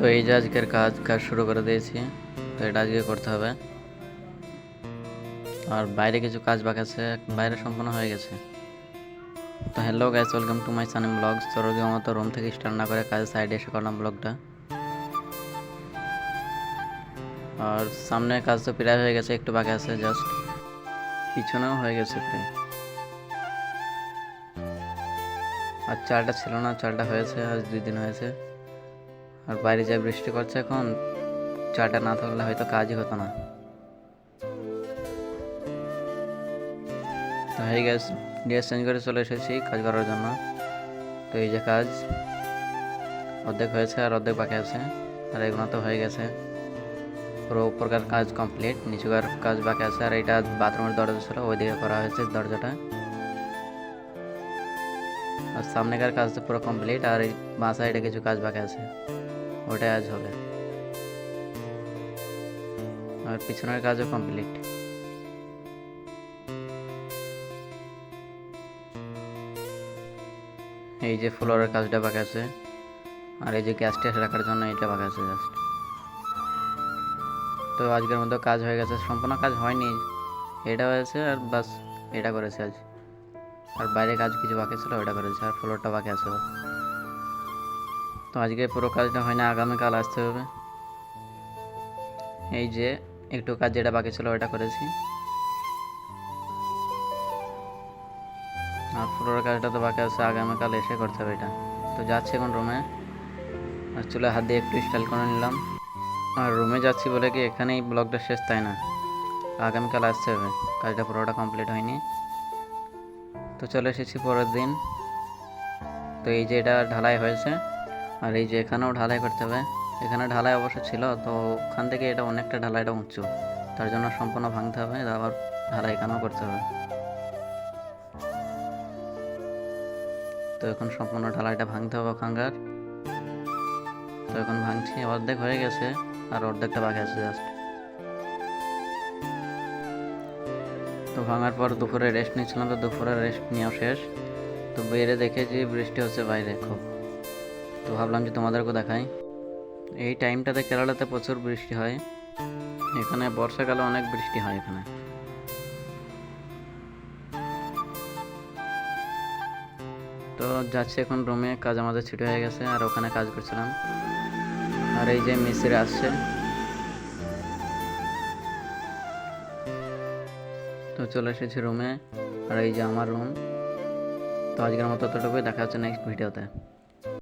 তো এই যে আজকের কাজ শুরু করে দিয়েছি। তো এটা আজকে করতে হবে। আর বাইরে কিছু কাজ বাকি আছে, বাইরে সম্পূর্ণ হয়ে গেছে। তো hello guys, welcome to my সানিম ব্লগস। তো রোজ মতো রুম থেকে স্টার্ট না করে কাজের সাইডে এসে করলাম ব্লগটা। আর সামনে কাজ তো প্রায় হয়ে গেছে, একটু বাকি আছে জাস্ট। পিছনেও হয়ে গেছে প্রায়। আর চালটা ছিল না, চালটা হয়েছে আজ 2 দিন হয়েছে। আর বাইরে যা বৃষ্টি করছে এখন, চালটা না থাকলে হয়তো কাজই হতো না। তো হয়ে গেছে, ড্রেস চেঞ্জ করে চলে এসেছি কাজ করার জন্য। তো এই যে কাজ অর্ধেক হয়েছে আর অর্ধেক বাকি আছে। আর এগুলো তো হয়ে গেছে, পুরো উপরকার কাজ কমপ্লিট, নিচুকার কাজ বাকি আছে। আর এটা বাথরুমের দরজা ছিল, ওইদিকে করা হয়েছে দরজাটা। আর সামনেকার কাজ তো পুরো কমপ্লিট, আর এই বাঁ সাইডে কিছু কাজ বাকি আছে, ওটাই আজ হবে। আর পিছনের কাজও কমপ্লিট। এই যে ফ্লোরের কাজটা বাকি আছে, আর এই যে গ্যাসটা রাখার জন্য এটা বাকি আছে জাস্ট। তো আজকের মধ্যে কাজ হয়ে গেছে, সম্পূর্ণ কাজ হয়নি, এটা হয়েছে আর বাস, এটা করেছে আজ। আর বাইরে কাজ কিছু বাকি ছিল, ওইটা করেছে, আর ফ্লোরটা বাকি আছে। তো আজকে পুরো কাজটা হয় না, আগামীকাল আসতে হবে। এই যে একটু কাজ যেটা বাকি ছিল ওইটা করেছি, আর ফ্লোরের কাজটা তো বাকি আছে, আগামীকাল এসে করতে হবে এটা। তো যাচ্ছি এখন রুমে, আর চুলে হাত দিয়ে একটু স্টাইল করে নিলাম। আর রুমে যাচ্ছি বলে কি এখানেই ব্লগটা শেষ তাই না, আগামীকাল আসতে হবে, কাজটা পুরোটা কমপ্লিট হয়নি। তো চলে এসেছি পরের দিন। তো এই যে এটা ঢালাই হয়েছে, আর এই যে এখানেও ঢালাই করতে হবে। এখানে ঢালাই অবশ্য ছিল, তো ওখান থেকে এটা অনেকটা ঢালাইটা উঁচু, তার জন্য সম্পূর্ণ ভাঙতে হবে, আবার ঢালাই এখানেও করতে হবে। তো এখন সম্পূর্ণ ঢালাইটা ভাঙতে হবে ওখানকার। তো এখন ভাঙছি, অর্ধেক হয়ে গেছে আর অর্ধেকটা বাকি আছে জাস্ট। তো ভাঙার পর দুপুরে রেস্ট নিচ্ছিলাম, তো দুপুরে রেস্ট নেওয়া শেষ। তো বাইরে দেখেছি বৃষ্টি হচ্ছে বাইরে খুব, তো ভাবলাম যে তোমাদেরকেও দেখাই। এই টাইমটাতে কেরালাতে প্রচুর বৃষ্টি হয়, এখানে বর্ষাকালে অনেক বৃষ্টি হয় এখানে। তো যাচ্ছি এখন রুমে, কাজ আমাদের ছুটি হয়ে গেছে, আর ওখানে কাজ করছিলাম। আর এই যে মিস্ত্রি আসছে। তো চলে এসেছি রুমে, আর এই যে আমার রুম। তো আজকের মতো এতটুকুই, দেখা হচ্ছে নেক্সট ভিডিওতে।